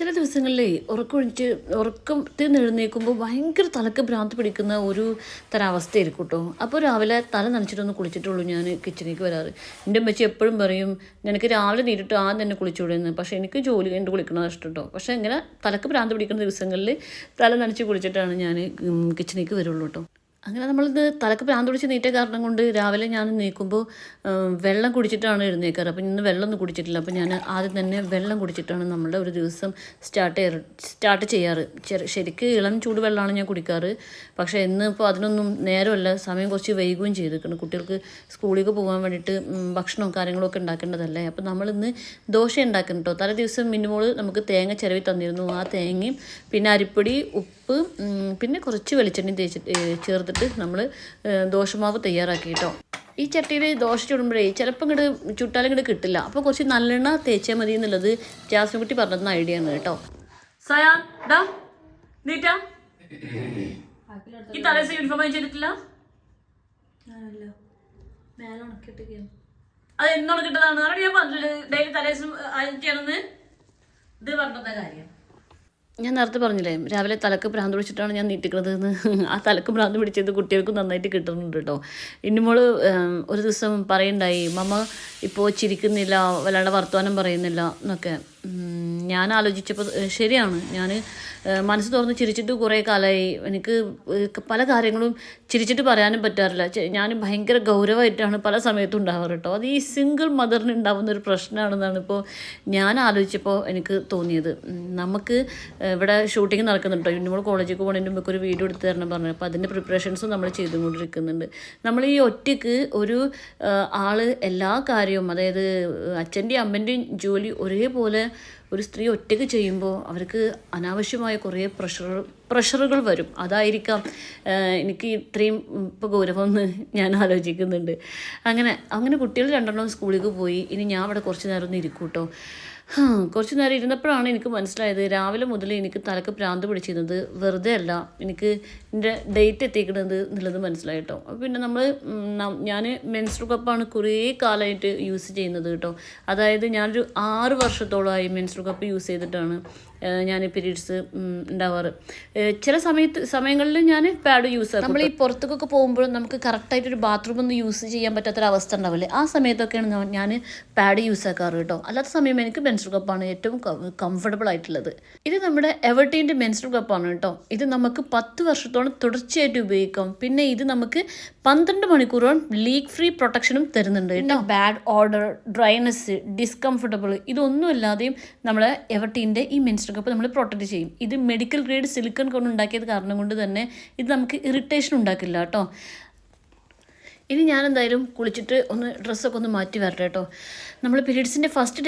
ചില ദിവസങ്ങളിലേ ഉറക്കത്തിൽ എഴുന്നേൽക്കുമ്പോൾ ഭയങ്കര തലക്ക് ഭ്രാന്ത് പിടിക്കുന്ന ഒരു തരം അവസ്ഥയായിരിക്കും കേട്ടോ. അപ്പോൾ രാവിലെ തല നനച്ചിട്ടൊന്ന് കുളിച്ചിട്ടുള്ളൂ ഞാൻ കിച്ചണിലേക്ക് വരാറ്. എൻ്റെ അമ്മച്ചി എപ്പോഴും പറയും നിനക്ക് രാവിലെ നീട്ടിട്ട് ആദ്യം തന്നെ കുളിച്ചുകൂടെയെന്ന്. പക്ഷേ എനിക്ക് ജോലി കഴിഞ്ഞിട്ട് കുളിക്കണത് ഇഷ്ടം കേട്ടോ. പക്ഷേ ഇങ്ങനെ തലക്ക് ഭ്രാന്ത് പിടിക്കുന്ന ദിവസങ്ങളിൽ തല നനച്ച് കുളിച്ചിട്ടാണ് ഞാൻ കിച്ചണിലേക്ക് വരുള്ളൂ കേട്ടോ. അങ്ങനെ നമ്മളിത് തലക്ക് ഭ്രാന്ത് പിടിച്ച് നീറ്റ കാരണം കൊണ്ട് രാവിലെ ഞാൻ നീക്കുമ്പോൾ വെള്ളം കുടിച്ചിട്ടാണ് എഴുന്നേക്കാറ്. അപ്പോൾ ഇന്ന് വെള്ളമൊന്നും കുടിച്ചിട്ടില്ല. അപ്പോൾ ഞാൻ ആദ്യം തന്നെ വെള്ളം കുടിച്ചിട്ടാണ് നമ്മുടെ ഒരു ദിവസം സ്റ്റാർട്ട് ചെയ്യാറ്. ശരിക്കും ഇളം ചൂടുവെള്ളമാണ് ഞാൻ കുടിക്കാറ്. പക്ഷേ ഇന്ന് ഇപ്പോൾ അതിനൊന്നും നേരമല്ല, സമയം കുറച്ച് വൈകുകയും ചെയ്തിരിക്കണം. കുട്ടികൾക്ക് സ്കൂളിലേക്ക് പോകാൻ വേണ്ടിയിട്ട് ഭക്ഷണവും കാര്യങ്ങളൊക്കെ ഉണ്ടാക്കേണ്ടതല്ലേ. അപ്പോൾ നമ്മളിന്ന് ദോശ ഉണ്ടാക്കണം കേട്ടോ. തലേ ദിവസം മിന്നുമോൾ നമുക്ക് തേങ്ങ ചിരവി തന്നിരുന്നു. ആ തേങ്ങയും പിന്നെ അരിപ്പൊടി, ഉപ്പ്, പിന്നെ കുറച്ച് വെളിച്ചെണ്ണ ചേർത്തിട്ട് നമ്മൾ ദോശമാവ് തയ്യാറാക്കി കേട്ടോ. ഈ ചട്ടിയിൽ ദോശ ചുടുമ്പോഴേ ചിലപ്പോൾ ഇങ്ങോട്ട് ചുട്ടാലും ഇങ്ങോട്ട് കിട്ടില്ല. അപ്പോൾ കുറച്ച് നല്ലെണ്ണ തേച്ചാൽ മതി എന്നുള്ളത് ജാസ്മിൻ കുട്ടി പറഞ്ഞ ഐഡിയ ആണ് കേട്ടോ. ഈ തലേദിവസം യൂണിഫോം ചെയ്തിട്ടില്ല, അത് എന്നോട് കിട്ടതാണ്. അതുകൊണ്ട് ഞാൻ പറഞ്ഞില്ല ഡെയിലി തലേദിവസം ചെയ്യണമെന്ന്. ഇത് പറഞ്ഞ കാര്യം ഞാൻ നേരത്തെ പറഞ്ഞില്ലേ, രാവിലെ തലക്ക് ഭ്രാന്ത് പിടിച്ചിട്ടാണ് ഞാൻ നീട്ടിക്കുന്നത് എന്ന്. ആ തലക്ക് ഭ്രാന്ത് പിടിച്ചത് കുട്ടികൾക്ക് നന്നായിട്ട് കിട്ടുന്നുണ്ട് കേട്ടോ. ഇന്നുമോൾ ഒരു ദിവസം പറയുണ്ടായി, മമ്മ ഇപ്പോൾ ചിരിക്കുന്നില്ല, വല്ലാണ്ട് വർത്തമാനം പറയുന്നില്ല എന്നൊക്കെ. ഞാൻ ആലോചിച്ചപ്പോൾ ശരിയാണ്, ഞാൻ മനസ്സ് തുറന്ന് ചിരിച്ചിട്ട് കുറേ കാലമായി. എനിക്ക് പല കാര്യങ്ങളും ചിരിച്ചിട്ട് പറയാനും പറ്റാറില്ല. ഞാൻ ഭയങ്കര ഗൗരവമായിട്ടാണ് പല സമയത്തും ഉണ്ടാവാറ് കേട്ടോ. അത് ഈ സിംഗിൾ മദറിന് ഉണ്ടാകുന്ന ഒരു പ്രശ്നമാണെന്നാണ് ഇപ്പോൾ ഞാൻ ആലോചിച്ചപ്പോൾ എനിക്ക് തോന്നിയത്. നമുക്ക് ഇവിടെ ഷൂട്ടിങ് നടക്കുന്നുണ്ട് കേട്ടോ. നമ്മൾ കോളേജിൽ പോകുന്നതിന് മുമ്പ് ഒരു വീഡിയോ എടുത്ത് തരണം പറഞ്ഞു. അപ്പോൾ അതിൻ്റെ പ്രിപ്പറേഷൻസും നമ്മൾ ചെയ്തുകൊണ്ടിരിക്കുന്നുണ്ട്. നമ്മൾ ഈ ഒറ്റയ്ക്ക് ഒരു ആൾ എല്ലാ കാര്യവും, അതായത് അച്ഛൻ്റെയും അമ്മൻ്റെയും ജോലി ഒരേപോലെ ഒരു സ്ത്രീ ഒറ്റയ്ക്ക് ചെയ്യുമ്പോൾ അവർക്ക് അനാവശ്യമായ കുറേ പ്രഷറുകൾ വരും. അതായിരിക്കാം എനിക്ക് ഇത്രയും ഇപ്പോൾ ഗൗരവമെന്ന് ഞാൻ ആലോചിക്കുന്നുണ്ട്. അങ്ങനെ കുട്ടികൾ രണ്ടെണ്ണം സ്കൂളിലേക്ക് പോയി. ഇനി ഞാൻ അവിടെ കുറച്ച് നേരം ഒന്ന് ഇരിക്കും കേട്ടോ. കുറച്ച് നേരം ഇരുന്നപ്പോഴാണ് എനിക്ക് മനസ്സിലായത്, രാവിലെ മുതൽ എനിക്ക് തലക്ക് ഭ്രാന്ത് പിടിച്ചിരുന്നത് വെറുതെ അല്ല, എനിക്ക് എൻ്റെ ഡേറ്റ് എത്തിക്കുന്നത് എന്നുള്ളത് മനസ്സിലായി കേട്ടോ. പിന്നെ ഞാൻ മെൻസ്ട്രൽ കപ്പാണ് കുറേ കാലമായിട്ട് യൂസ് ചെയ്യുന്നത് കേട്ടോ. അതായത് ഞാനൊരു 6 വർഷത്തോളമായി മെൻസ്ട്രൽ കപ്പ് യൂസ് ചെയ്തിട്ടാണ് ഞാൻ പീരീഡ്സ് ഉണ്ടാവാറ്. ചില സമയങ്ങളിൽ ഞാൻ പാഡ് യൂസ് ആക്കും. നമ്മൾ ഈ പുറത്തേക്കൊക്കെ പോകുമ്പോഴും നമുക്ക് കറക്റ്റായിട്ടൊരു ബാത്റൂമൊന്നും യൂസ് ചെയ്യാൻ പറ്റാത്തൊരവസ്ഥ ഉണ്ടാവില്ലേ, ആ സമയത്തൊക്കെയാണ് ഞാൻ പാഡ് യൂസ് ആക്കാറ് കേട്ടോ. അല്ലാത്ത സമയം എനിക്ക് മെൻസ്ട്രൽ കപ്പാണ് ഏറ്റവും കംഫർട്ടബിൾ ആയിട്ടുള്ളത്. ഇത് നമ്മുടെ എവർട്ടീൻ്റെ മെൻസ്ട്രൽ കപ്പാണ് കേട്ടോ. ഇത് നമുക്ക് 10 വർഷത്തോളം തുടർച്ചയായിട്ട് ഉപയോഗിക്കാം. പിന്നെ ഇത് നമുക്ക് 12 മണിക്കൂറോളം ലീക്ക് ഫ്രീ പ്രൊട്ടക്ഷനും തരുന്നുണ്ട് കേട്ടോ. ബാഡ് ഓർഡർ, ഡ്രൈനെസ്, ഡിസ്കംഫർട്ടബിൾ ഇതൊന്നുമില്ലാതെയും നമ്മളെ എവർട്ടീൻ്റെ ഈ മെൻസ്ട്രൽ കപ്പ് നമ്മൾ പ്രൊട്ടക്റ്റ് ചെയ്യും. ഇത് മെഡിക്കൽ ഗ്രേഡ് സിലിക്കൺ കൊണ്ട് ഉണ്ടാക്കിയത് കാരണം കൊണ്ട് തന്നെ ഇത് നമുക്ക് ഇറിറ്റേഷൻ ഉണ്ടാക്കില്ല കേട്ടോ. ഇനി ഞാൻ എന്തായാലും കുളിച്ചിട്ട് ഡ്രസ്സൊക്കെ ഒന്ന് മാറ്റി വരട്ടെ കേട്ടോ. നമ്മൾ പീരീഡ്സിൻ്റെ ഫസ്റ്റ്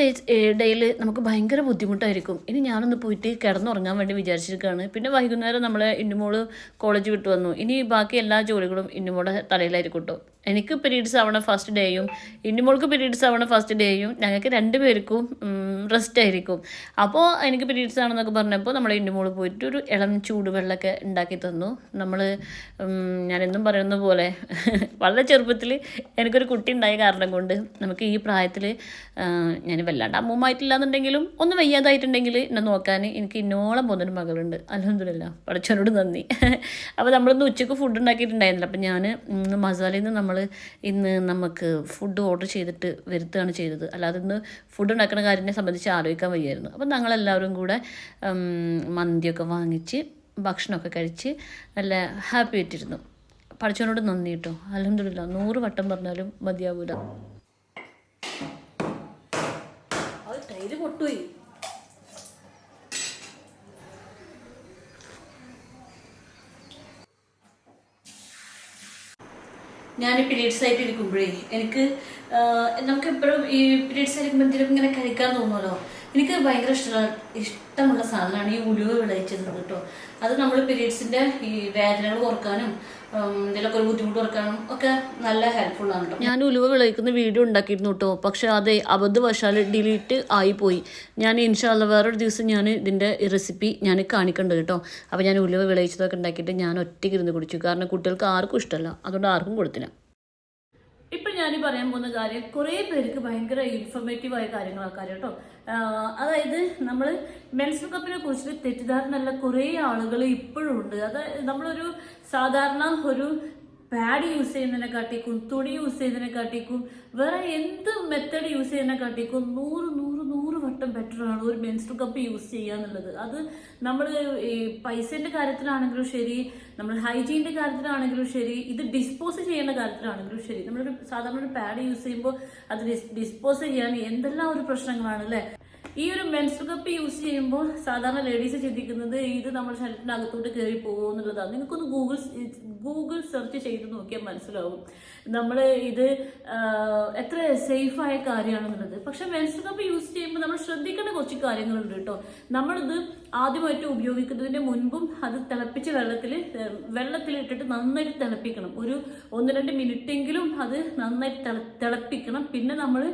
ഡേയിൽ നമുക്ക് ഭയങ്കര ബുദ്ധിമുട്ടായിരിക്കും. ഇനി ഞാനൊന്ന് പോയിട്ട് കിടന്നുറങ്ങാൻ വേണ്ടി വിചാരിച്ചിരിക്കുകയാണ്. പിന്നെ വൈകുന്നേരം നമ്മളെ ഇന്നുമോൾ കോളേജ് വിട്ട് വന്നു. ഇനി ബാക്കി എല്ലാ ജോലികളും ഇന്നുമോളുടെ തലയിലായിരിക്കും കേട്ടോ. എനിക്ക് പീരീഡ്സ് ആവണ ഫസ്റ്റ് ഡേയും ഇന്നുമോൾക്ക് പീരീഡ്സ് ആവണ ഫസ്റ്റ് ഡേയും ഞങ്ങൾക്ക് 2 പേർക്കും റെസ്റ്റ് ആയിരിക്കും. അപ്പോൾ എനിക്ക് പീരീഡ്സ് ആണെന്നൊക്കെ പറഞ്ഞപ്പോൾ നമ്മൾ ഇന്നുമോൾ പോയിട്ട് ഒരു ഇളം ചൂടുവെള്ളമൊക്കെ ഉണ്ടാക്കി തന്നു. ഞാനെന്നും പറയുന്ന പോലെ വളരെ ചെറുപ്പത്തിൽ എനിക്കൊരു കുട്ടി ഉണ്ടായ കാരണം കൊണ്ട് നമുക്ക് ഈ പ്രായത്തിൽ ഞാൻ വല്ലാണ്ട് അമ്മൂമായിട്ടില്ല എന്നുണ്ടെങ്കിലും ഒന്ന് വയ്യാതായിട്ടുണ്ടെങ്കിൽ എന്നെ നോക്കാൻ എനിക്ക് ഇന്നോളം പോകുന്നൊരു മകളുണ്ട്. അൽഹംദുലില്ലാ, പടച്ചവനോട് നന്ദി. അപ്പോൾ നമ്മളിന്ന് ഉച്ചയ്ക്ക് ഫുഡ് ഉണ്ടാക്കിയിട്ടുണ്ടായിരുന്നില്ല. അപ്പോൾ ഞാൻ മസാലയിൽ നിന്ന് ഇന്ന് നമുക്ക് ഫുഡ് ഓർഡർ ചെയ്തിട്ട് വരുത്തുകയാണ് ചെയ്തത്. അല്ലാതെ ഇന്ന് ഫുഡ് ഉണ്ടാക്കുന്ന കാര്യത്തിനെ സംബന്ധിച്ച് ആലോചിക്കാൻ വയ്യായിരുന്നു. അപ്പം ഞങ്ങളെല്ലാവരും കൂടെ മന്തിയൊക്കെ വാങ്ങിച്ച് ഭക്ഷണമൊക്കെ കഴിച്ച് നല്ല ഹാപ്പി ആയിട്ടിരുന്നു. പഠിച്ചവനോട് നന്ദി കേട്ടോ. അൽഹംദുലില്ലാ, 100 വട്ടം പറഞ്ഞാലും മതിയാവൂല. അത് ടൈല് പൊട്ടുപോയി. ഞാൻ പീരീഡ്സ് ആയിട്ട് ഇരിക്കുമ്പോഴേ നമുക്ക് എപ്പോഴും ഈ പീരീഡ്സ് ആയിരിക്കുമ്പോൾ എന്തെങ്കിലും ഇങ്ങനെ കഴിക്കാൻ തോന്നുമല്ലോ. എനിക്ക് ഭയങ്കര ഇഷ്ടമുള്ള സാധനമാണ് ഈ ഉലുവ വിളയിച്ചത് കേട്ടോ. അത് നമ്മൾ പീരീഡ്സിൻ്റെ ഈ വേദനകൾ കുറക്കാനും ഇതിലൊക്കെ ഒരു ബുദ്ധിമുട്ട് കുറക്കാനും ഒക്കെ നല്ല ഹെൽപ്ഫുള്ളാണ് കേട്ടോ. ഞാൻ ഉലുവ വിളയിക്കുന്ന വീഡിയോ ഉണ്ടാക്കിയിരുന്നു കേട്ടോ. പക്ഷേ അതെ അബദ്ധവശാൽ ഡിലീറ്റ് ആയിപ്പോയി. ഞാൻ ഇൻഷാ അല്ലാഹ് വേറൊരു ദിവസം ഞാൻ ഇതിൻ്റെ റെസിപ്പി ഞാൻ കാണിക്കുന്നുണ്ട് കേട്ടോ. അപ്പോൾ ഞാൻ ഉലുവ വിളയിച്ചതൊക്കെ ഉണ്ടാക്കിയിട്ട് ഞാൻ ഒറ്റയ്ക്ക് ഇരുന്ന് കുടിച്ചു. കാരണം കുട്ടികൾക്ക് ആർക്കും ഇഷ്ടമല്ല, അതുകൊണ്ട് ആർക്കും കൊടുത്തില്ല. ഇപ്പം ഞാൻ പറയാൻ പോകുന്ന കാര്യം കുറേ പേർക്ക് ഭയങ്കര ഇൻഫോർമേറ്റീവായ കാര്യങ്ങളാക്കാരം കേട്ടോ. അതായത് നമ്മൾ മെൻസ്ട്രൽ കപ്പിനെ കുറിച്ചിട്ട് തെറ്റിദ്ധാരണയുള്ള കുറേ ആളുകൾ ഇപ്പോഴും ഉണ്ട്. അതായത് നമ്മളൊരു സാധാരണ ഒരു പാഡ് യൂസ് ചെയ്യുന്നതിനെ കാട്ടിക്കും, തുണി യൂസ് ചെയ്യുന്നതിനെ കാട്ടിക്കും, വേറെ എന്ത് മെത്തേഡ് യൂസ് ചെയ്യുന്നതിനെ കാട്ടിക്കും 100 വട്ടം ബെറ്ററാണ് ഒരു മെൻസ്ട്രൽ കപ്പ് യൂസ് ചെയ്യുക എന്നുള്ളത്. അത് നമ്മൾ ഈ പൈസേൻ്റെ കാര്യത്തിലാണെങ്കിലും ശരി, നമ്മൾ ഹൈജീൻ്റെ കാര്യത്തിലാണെങ്കിലും ശരി, ഇത് ഡിസ്പോസ് ചെയ്യേണ്ട കാര്യത്തിലാണെങ്കിലും ശരി, നമ്മളൊരു സാധാരണ ഒരു പാഡ് യൂസ് ചെയ്യുമ്പോൾ അത് ഡിസ്പോസ് ചെയ്യാൻ എന്തെല്ലാം ഒരു പ്രശ്നങ്ങളാണ് അല്ലേ. ഈ ഒരു മെൻസ്ട്രൽ കപ്പ് യൂസ് ചെയ്യുമ്പോൾ സാധാരണ ലേഡീസ് ചിന്തിക്കുന്നത് ഇത് നമ്മുടെ ശരീരത്തിൻ്റെ അകത്തോട്ട് കയറി പോകുമോ എന്നുള്ളതാണ്. നിങ്ങൾക്കൊന്ന് ഗൂഗിൾ സെർച്ച് ചെയ്ത് നോക്കിയാൽ മനസ്സിലാവും നമ്മൾ ഇത് എത്ര സേഫായ കാര്യമാണെന്നുള്ളത്. പക്ഷെ മെൻസ്ട്രൽ കപ്പ് യൂസ് ചെയ്യുമ്പോൾ നമ്മൾ ശ്രദ്ധിക്കേണ്ട കുറച്ച് കാര്യങ്ങളുണ്ട് കേട്ടോ. നമ്മളിത് ആദ്യമായിട്ട് ഉപയോഗിക്കുന്നതിന് മുൻപും അത് തിളപ്പിച്ച വെള്ളത്തിലിട്ടിട്ട് നന്നായിട്ട് തിളപ്പിക്കണം. ഒരു 1-2 മിനിറ്റെങ്കിലും അത് നന്നായിട്ട് തിളപ്പിക്കണം. പിന്നെ നമ്മൾ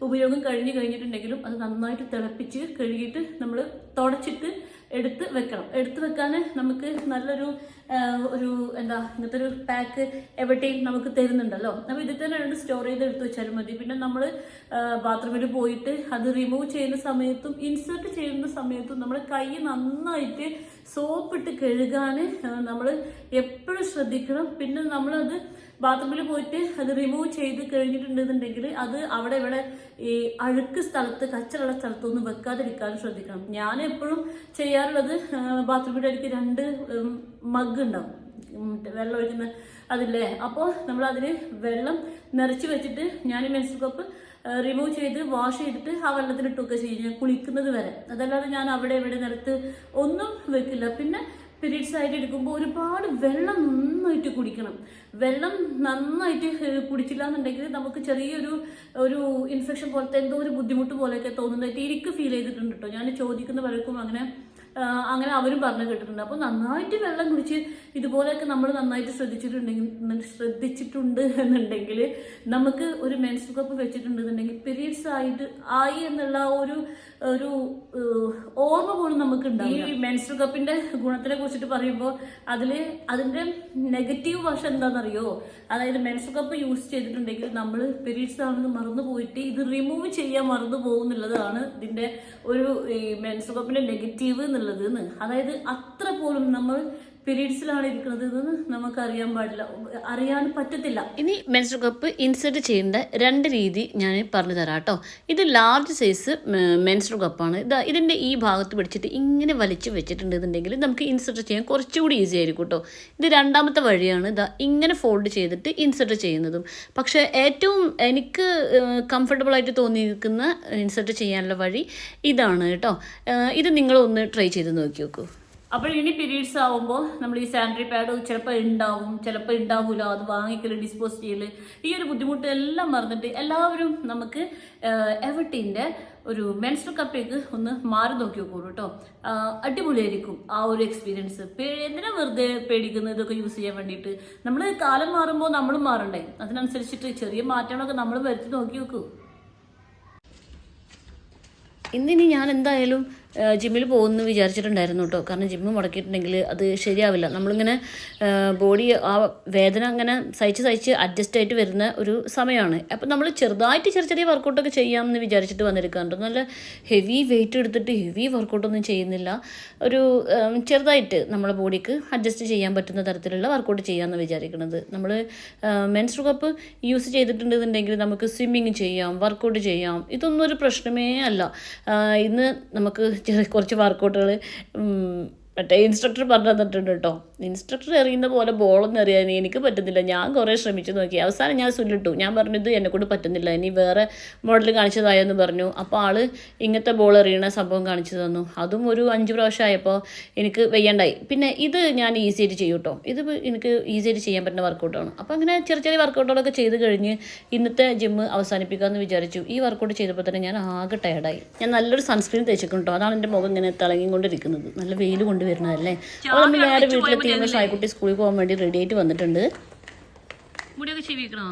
ഉപയോഗം കഴിഞ്ഞിട്ടുണ്ടെങ്കിലും അത് നന്നായിട്ട് തിളപ്പിച്ച് കഴുകിയിട്ട് നമ്മൾ തുടച്ചിട്ട് എടുത്ത് വെക്കാൻ നമുക്ക് നല്ലൊരു ഇങ്ങനത്തെ ഒരു പാക്ക് എവിടെയും നമുക്ക് തരുന്നുണ്ടല്ലോ. അപ്പോൾ ഇതിൽ തന്നെ 2 സ്റ്റോർ ചെയ്ത് എടുത്ത് വെച്ചാലും മതി. പിന്നെ നമ്മൾ ബാത്റൂമിൽ പോയിട്ട് അത് റിമൂവ് ചെയ്യുന്ന സമയത്തും ഇൻസേർട്ട് ചെയ്യുന്ന സമയത്തും നമ്മുടെ കൈ നന്നായിട്ട് സോപ്പിട്ട് കഴുകാൻ നമ്മൾ എപ്പോഴും ശ്രദ്ധിക്കണം. പിന്നെ നമ്മളത് ബാത്റൂമിൽ പോയിട്ട് അത് റിമൂവ് ചെയ്ത് കഴിഞ്ഞിട്ടുണ്ടെന്നുണ്ടെങ്കിൽ അത് അവിടെ ഇവിടെ ഈ അഴുക്ക് സ്ഥലത്ത്, കച്ചറുള്ള സ്ഥലത്തൊന്നും വെക്കാതിരിക്കാനും ശ്രദ്ധിക്കണം. ഞാൻ എപ്പോഴും ചെയ്യാറുള്ളത് ബാത്റൂമിൻ്റെ അടുത്ത് 2 മഗ് ഉണ്ടാവും, വെള്ളം ഒഴിക്കുന്ന അതില്ലേ. അപ്പോൾ നമ്മളതിൽ വെള്ളം നിറച്ച് വെച്ചിട്ട് ഞാൻ മെൻസ്ട്രൽ കപ്പ് റിമൂവ് ചെയ്ത് വാഷ് ചെയ്തിട്ട് ആ വെള്ളത്തിലിട്ടൊക്കെ ചെയ്യും ഞാൻ കുളിക്കുന്നത് വരെ. അതല്ലാതെ ഞാൻ അവിടെ ഇവിടെ നിലത്ത് ഒന്നും വെക്കില്ല. പിന്നെ പീരീഡ്സ് ആയിട്ട് എടുക്കുമ്പോൾ ഒരുപാട് വെള്ളം നന്നായിട്ട് കുടിക്കണം. വെള്ളം നന്നായിട്ട് കുടിച്ചില്ല എന്നുണ്ടെങ്കിൽ നമുക്ക് ചെറിയൊരു ഇൻഫെക്ഷൻ പോലത്തെ എന്തോ ഒരു ബുദ്ധിമുട്ട് പോലെയൊക്കെ തോന്നുന്നതായിട്ട് എനിക്ക് ഫീൽ ചെയ്തിട്ടുണ്ട് കേട്ടോ. ഞാൻ ചോദിക്കുന്ന പലർക്കും അങ്ങനെ അവരും പറഞ്ഞു കേട്ടിട്ടുണ്ട്. അപ്പോൾ നന്നായിട്ട് വെള്ളം കുടിച്ച് ഇതുപോലെയൊക്കെ നമ്മൾ നന്നായിട്ട് ശ്രദ്ധിച്ചിട്ടുണ്ട് എന്നുണ്ടെങ്കിൽ നമുക്ക് ഒരു മെൻസ്ട്രൽ കപ്പ് വെച്ചിട്ടുണ്ടെന്നുണ്ടെങ്കിൽ പീരീഡ്സ് ആയി എന്നുള്ള ഒരു ഓർമ്മ പോലും നമുക്ക് ഉണ്ടാവും. ഈ മെൻസ്ട്രൽ കപ്പിന്റെ ഗുണത്തിനെ കുറിച്ചിട്ട് പറയുമ്പോൾ അതിന്റെ നെഗറ്റീവ് വശം എന്താണെന്നറിയോ? അതായത് മെൻസ്ട്രൽ കപ്പ് യൂസ് ചെയ്തിട്ടുണ്ടെങ്കിൽ നമ്മൾ പീരീഡ്സ് ആണെന്ന് മറന്നു പോയിട്ട് ഇത് റിമൂവ് ചെയ്യാൻ മറന്നു പോകുന്നുള്ളതാണ് ഇതിന്റെ ഒരു മെൻസ്ട്രൽ കപ്പിന്റെ നെഗറ്റീവ് എന്നുള്ളത്. അതായത് അത്ര പോലും നമ്മൾ പീരീഡ്സിലാണ് ഇരിക്കുന്നത് എന്ന് നമുക്ക് അറിയാൻ പറ്റത്തില്ല. ഇനി മെൻസ്ട്രൽ കപ്പ് ഇൻസേർട്ട് ചെയ്യേണ്ട 2 രീതി ഞാൻ പറഞ്ഞു തരാം കേട്ടോ. ഇത് ലാർജ് സൈസ് മെൻസ്ട്രൽ കപ്പാണ്. ഇതിൻ്റെ ഈ ഭാഗത്ത് പിടിച്ചിട്ട് ഇങ്ങനെ വലിച്ചു വെച്ചിട്ടുണ്ടെന്നുണ്ടെങ്കിൽ നമുക്ക് ഇൻസേർട്ട് ചെയ്യാൻ കുറച്ചുകൂടി ഈസി ആയിരിക്കും കേട്ടോ. ഇത് 2ാമത്തെ വഴിയാണ് ഇങ്ങനെ ഫോൾഡ് ചെയ്തിട്ട് ഇൻസേർട്ട് ചെയ്യുന്നതും. പക്ഷേ ഏറ്റവും എനിക്ക് കംഫർട്ടബിൾ ആയിട്ട് തോന്നിയിരിക്കുന്ന ഇൻസേർട്ട് ചെയ്യാനുള്ള വഴി ഇതാണ് കേട്ടോ. ഇത് നിങ്ങളൊന്ന് ട്രൈ ചെയ്ത് നോക്കി നോക്കൂ. അപ്പോൾ ഇനി പീരീഡ്സ് ആവുമ്പോൾ നമ്മൾ ഈ സാനിറ്ററി പാഡ് ചിലപ്പോൾ ഉണ്ടാവും, ചിലപ്പോൾ ഉണ്ടാവില്ല, അത് വാങ്ങിക്കൽ, ഡിസ്പോസ് ചെയ്യൽ, ഈ ഒരു ബുദ്ധിമുട്ട് എല്ലാം മറന്നിട്ട് എല്ലാവരും നമുക്ക് എവർട്ടീൻ്റെ ഒരു മെൻസ്ട്രൽ കപ്പിലേക്ക് ഒന്ന് മാറി നോക്കി നോക്കൂ കേട്ടോ. അടിപൊളിയായിരിക്കും ആ ഒരു എക്സ്പീരിയൻസ്. എന്തിനാ വെറുതെ പേടിക്കുന്നത് ഇതൊക്കെ യൂസ് ചെയ്യാൻ വേണ്ടിയിട്ട്? നമ്മൾ കാലം മാറുമ്പോൾ നമ്മളും മാറണ്ടേ? അതിനനുസരിച്ചിട്ട് ചെറിയ മാറ്റങ്ങളൊക്കെ നമ്മൾ വരുത്തി നോക്കി നോക്കൂ. ഇന്നിനി ഞാൻ എന്തായാലും ജിമ്മിൽ പോകുമെന്ന് വിചാരിച്ചിട്ടുണ്ടായിരുന്നു കേട്ടോ. കാരണം ജിമ്മ് മുടക്കിയിട്ടുണ്ടെങ്കിൽ അത് ശരിയാവില്ല. നമ്മളിങ്ങനെ ബോഡി ആ വേദന അങ്ങനെ സഹിച്ച് അഡ്ജസ്റ്റ് ആയിട്ട് വരുന്ന ഒരു സമയമാണ്. അപ്പം നമ്മൾ ചെറുതായിട്ട് ചെറിയ വർക്കൗട്ടൊക്കെ ചെയ്യാമെന്ന് വിചാരിച്ചിട്ട് വന്നിരിക്കാറുണ്ട്. നല്ല ഹെവി വെയിറ്റ് എടുത്തിട്ട് ഹെവി വർക്കൗട്ടൊന്നും ചെയ്യുന്നില്ല. ഒരു ചെറുതായിട്ട് നമ്മുടെ ബോഡിക്ക് അഡ്ജസ്റ്റ് ചെയ്യാൻ പറ്റുന്ന തരത്തിലുള്ള വർക്കൗട്ട് ചെയ്യാമെന്ന് വിചാരിക്കുന്നത്. നമ്മൾ മെൻസ്ട്രൽ കപ്പ് യൂസ് ചെയ്തിട്ടുണ്ടെന്നുണ്ടെങ്കിൽ നമുക്ക് സ്വിമ്മിങ് ചെയ്യാം, വർക്കൗട്ട് ചെയ്യാം. ഇതൊന്നും ഒരു പ്രശ്നമേ അല്ല. ഇന്ന് നമുക്ക് കുറച്ച് വർക്കൗട്ടുകൾ മറ്റേ ഇൻസ്ട്രക്ടർ പറഞ്ഞു തന്നിട്ടുണ്ട് കേട്ടോ. ഇൻസ്ട്രക്ടർ എറിയുന്ന പോലെ ബോളൊന്നും എറിയാൻ എനിക്ക് പറ്റുന്നില്ല. ഞാൻ കുറേ ശ്രമിച്ചു നോക്കി. അവസാനം ഞാൻ സുല്ലിട്ടു. ഞാൻ പറഞ്ഞത് എന്നെക്കൊണ്ട് പറ്റുന്നില്ല, ഇനി വേറെ മോഡൽ കാണിച്ചതായെന്ന് പറഞ്ഞു. അപ്പോൾ ആൾ ഇങ്ങനത്തെ ബോൾ എറിയണ സംഭവം കാണിച്ചു തന്നു. അതും ഒരു 5 പ്രാവശ്യം ആയപ്പോൾ എനിക്ക് വയ്യാണ്ടായി. പിന്നെ ഇത് ഞാൻ ഈസി ആയിട്ട് ചെയ്യും കേട്ടോ. ഇത് എനിക്ക് ഈസി ആയിട്ട് ചെയ്യാൻ പറ്റുന്ന വർക്കൗട്ടാണ്. അപ്പോൾ അങ്ങനെ ചെറിയ വർക്കൗട്ടുകളൊക്കെ ചെയ്ത് കഴിഞ്ഞ് ഇന്നത്തെ ജിമ്മ് അവസാനിപ്പിക്കാമെന്ന് വിചാരിച്ചു. ഈ വർക്കൗട്ട് ചെയ്തപ്പോൾ തന്നെ ഞാൻ ആകെ ടയർഡായി. ഞാൻ നല്ലൊരു സൺസ്ക്രീൻ തേച്ചിട്ടുണ്ട് കേട്ടോ. അതാണ് എൻ്റെ മുഖം ഇങ്ങനെ തിളങ്ങിക്കൊണ്ടിരിക്കുന്നത്. നല്ല വെയിൽ കൊണ്ട് വരുന്നതല്ലേ. അപ്പോൾ നമ്മൾ നേരെ വീട്ടിലെത്തി ഷായ്ക്കുട്ടി സ്കൂളിൽ പോകാൻ വേണ്ടി റെഡി ആയിട്ട് വന്നിട്ടുണ്ട്. മുടിയൊക്കെ ചെവിക്കണോ?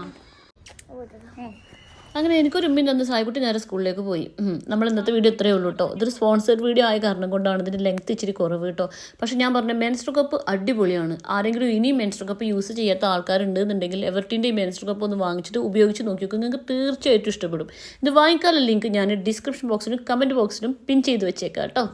അങ്ങനെ എനിക്കൊരു ഉമ്മയും തന്ന് സായിക്കുട്ടി നേരെ സ്കൂളിലേക്ക് പോയി. നമ്മൾ ഇന്നത്തെ വീഡിയോ ഇത്രയേ ഉള്ളൂ കേട്ടോ. ഇതൊരു സ്പോൺസേഡ് വീഡിയോ ആയ കാരണം കൊണ്ടാണ് ഇതിൻ്റെ ലെങ്ത് ഇച്ചിരി കുറവ് കേട്ടോ. പക്ഷേ ഞാൻ പറഞ്ഞ മെൻസ്ട്രൽ കപ്പ് അടിപൊളിയാണ്. ആരെങ്കിലും ഇനിയും മെൻസ്ട്രൽ കപ്പ് യൂസ് ചെയ്യാത്ത ആൾക്കാരുണ്ടെന്നുണ്ടെങ്കിൽ എവർട്ടിൻ്റെ ഈ മെൻസ്ട്രൽ കപ്പ് ഒന്ന് വാങ്ങിച്ചിട്ട് ഉപയോഗിച്ച് നോക്കി നോക്കുക. നിങ്ങൾക്ക് തീർച്ചയായിട്ടും ഇഷ്ടപ്പെടും. ഇത് വാങ്ങിക്കാനുള്ള ലിങ്ക് ഞാൻ ഡിസ്ക്രിപ്ഷൻ ബോക്സിലും കമൻറ്റ് ബോക്സിലും പിൻ ചെയ്ത് വെച്ചേക്കാം കേട്ടോ.